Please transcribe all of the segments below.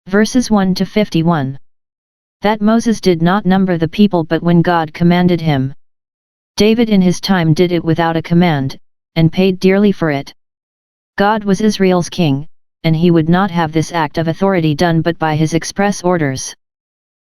Verses 1 to 51. That Moses did not number the people but when God commanded him. David in his time did it without a command, and paid dearly for it. God was Israel's king, and he would not have this act of authority done but by his express orders.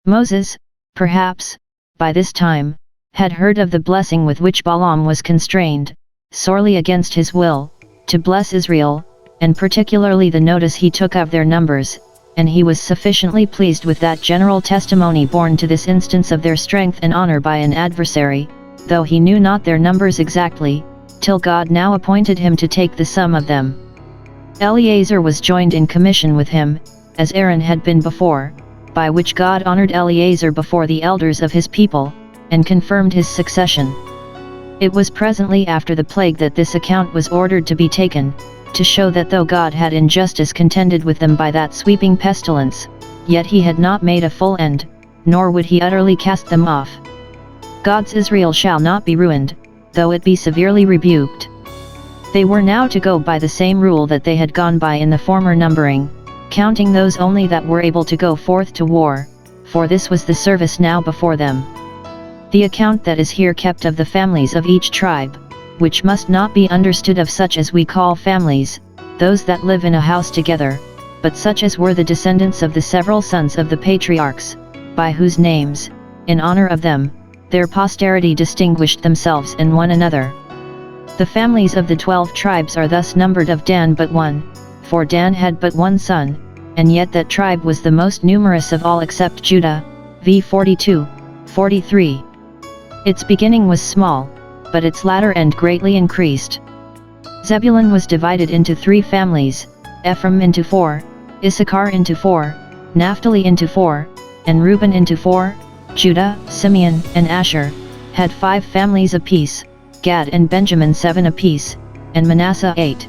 Moses, perhaps, by this time, had heard of the blessing with which Balaam was constrained, sorely against his will, to bless Israel, and particularly the notice he took of their numbers, and he was sufficiently pleased with that general testimony borne to this instance of their strength and honor by an adversary, though he knew not their numbers exactly, till God now appointed him to take the sum of them. Eleazar was joined in commission with him, as Aaron had been before, by which God honored Eleazar before the elders of his people, and confirmed his succession. It was presently after the plague that this account was ordered to be taken, to show that though God had in justice contended with them by that sweeping pestilence, yet he had not made a full end, nor would he utterly cast them off. God's Israel shall not be ruined, though it be severely rebuked. They were now to go by the same rule that they had gone by in the former numbering, counting those only that were able to go forth to war, for this was the service now before them. The account that is here kept of the families of each tribe, which must not be understood of such as we call families, those that live in a house together, but such as were the descendants of the several sons of the patriarchs, by whose names, in honor of them, their posterity distinguished themselves and one another. The families of the 12 tribes are thus numbered of Dan but one, for Dan had but one son, and yet that tribe was the most numerous of all except Judah, v. 42, 43. Its beginning was small, but its latter end greatly increased. Zebulun was divided into 3 families, Ephraim into 4, Issachar into 4, Naphtali into 4, and Reuben into 4, Judah, Simeon, and Asher, had 5 families apiece, Gad and Benjamin 7 apiece, and Manasseh 8.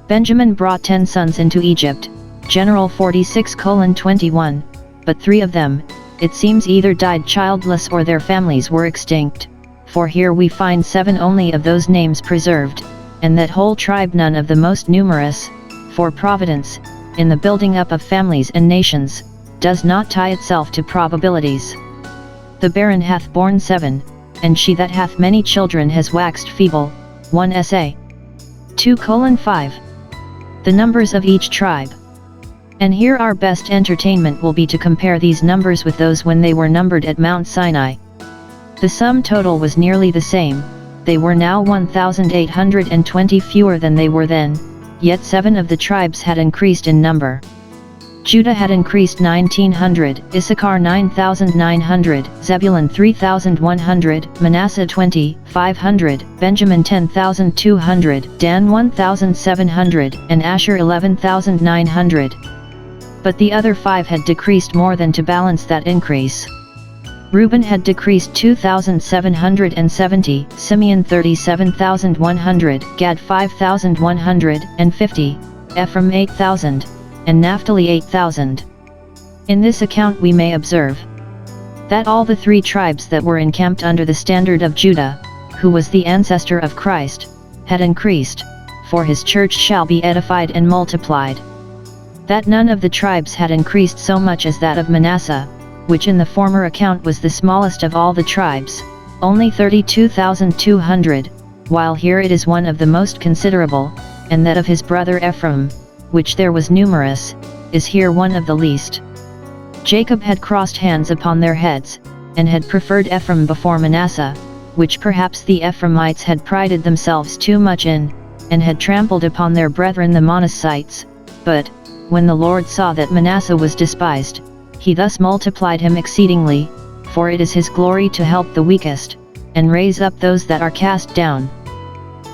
Benjamin brought 10 sons into Egypt, General 46:21, but 3 of them, it seems either died childless or their families were extinct, for here we find 7 only of those names preserved, and that whole tribe none of the most numerous, for providence, in the building up of families and nations, does not tie itself to probabilities. The barren hath borne 7, and she that hath many children has waxed feeble. 1 Sa. 2:5. The numbers of each tribe. And here our best entertainment will be to compare these numbers with those when they were numbered at Mount Sinai. The sum total was nearly the same, they were now 1,820 fewer than they were then, yet 7 of the tribes had increased in number. Judah had increased 1,900, Issachar 9,900, Zebulun 3,100, Manasseh 2,500, Benjamin 10,200, Dan 1,700, and Asher 11,900. But the other 5 had decreased more than to balance that increase. Reuben had decreased 2,770, Simeon 37,100, Gad 5,150, Ephraim 8,000, and Naphtali 8,000. In this account we may observe that all the 3 tribes that were encamped under the standard of Judah, who was the ancestor of Christ, had increased, for his church shall be edified and multiplied. That none of the tribes had increased so much as that of Manasseh, which in the former account was the smallest of all the tribes, only 32,200, while here it is one of the most considerable, and that of his brother Ephraim, which there was numerous, is here one of the least. Jacob had crossed hands upon their heads, and had preferred Ephraim before Manasseh, which perhaps the Ephraimites had prided themselves too much in, and had trampled upon their brethren the Manassites, but, when the Lord saw that Manasseh was despised, he thus multiplied him exceedingly, for it is his glory to help the weakest, and raise up those that are cast down.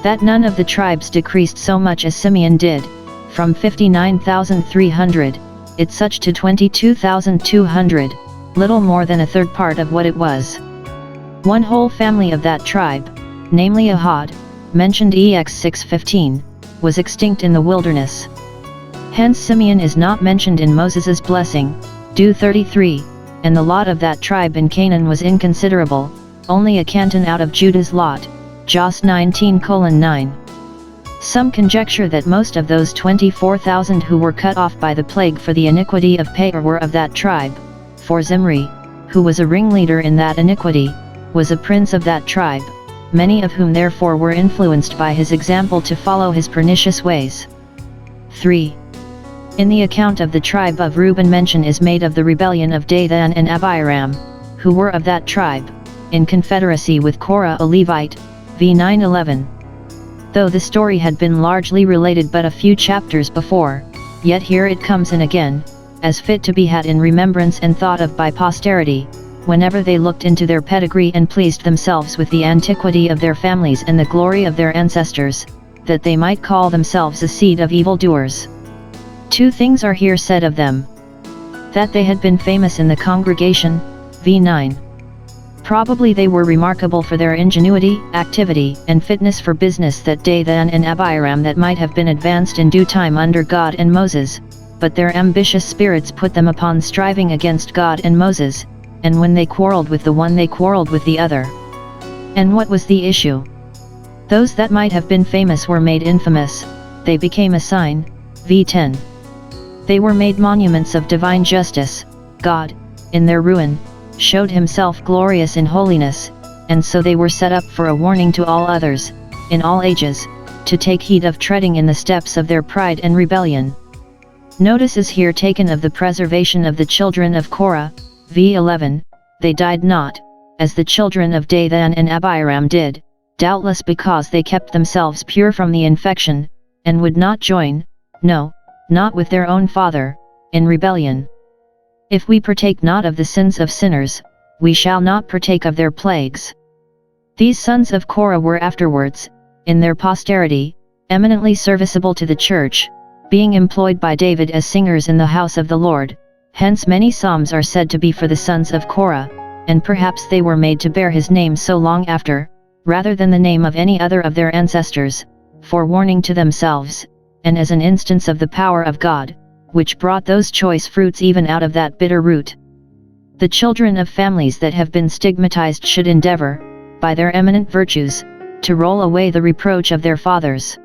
That none of the tribes decreased so much as Simeon did, from 59,300, it such to 22,200, little more than a third part of what it was. One whole family of that tribe, namely Ahad, mentioned ex 6:15, was extinct in the wilderness. Hence Simeon is not mentioned in Moses's blessing, Do 33, and the lot of that tribe in Canaan was inconsiderable, only a canton out of Judah's lot, Jos 19:9. Some conjecture that most of those 24,000 who were cut off by the plague for the iniquity of Peor were of that tribe, for Zimri, who was a ringleader in that iniquity, was a prince of that tribe, many of whom therefore were influenced by his example to follow his pernicious ways. 3. In the account of the tribe of Reuben mention is made of the rebellion of Dathan and Abiram, who were of that tribe, in confederacy with Korah a Levite, v. 9:11. Though the story had been largely related but a few chapters before, yet here it comes in again, as fit to be had in remembrance and thought of by posterity, whenever they looked into their pedigree and pleased themselves with the antiquity of their families and the glory of their ancestors, that they might call themselves a seed of evildoers. 2 things are here said of them. That they had been famous in the congregation, v. 9. Probably they were remarkable for their ingenuity, activity, and fitness for business, that Dathan and Abiram that might have been advanced in due time under God and Moses, but their ambitious spirits put them upon striving against God and Moses, and when they quarreled with the one they quarreled with the other. And what was the issue? Those that might have been famous were made infamous, they became a sign, v. 10. They were made monuments of divine justice. God, in their ruin, showed himself glorious in holiness, and so they were set up for a warning to all others, in all ages, to take heed of treading in the steps of their pride and rebellion. Notice is here taken of the preservation of the children of Korah, v. 11, they died not, as the children of Dathan and Abiram did, doubtless because they kept themselves pure from the infection, and would not join, no, not with their own father, in rebellion. If we partake not of the sins of sinners, we shall not partake of their plagues. These sons of Korah were afterwards, in their posterity, eminently serviceable to the church, being employed by David as singers in the house of the Lord. Hence many psalms are said to be for the sons of Korah, and perhaps they were made to bear his name so long after, rather than the name of any other of their ancestors, for warning to themselves, and as an instance of the power of God, which brought those choice fruits even out of that bitter root. The children of families that have been stigmatized should endeavor, by their eminent virtues, to roll away the reproach of their fathers.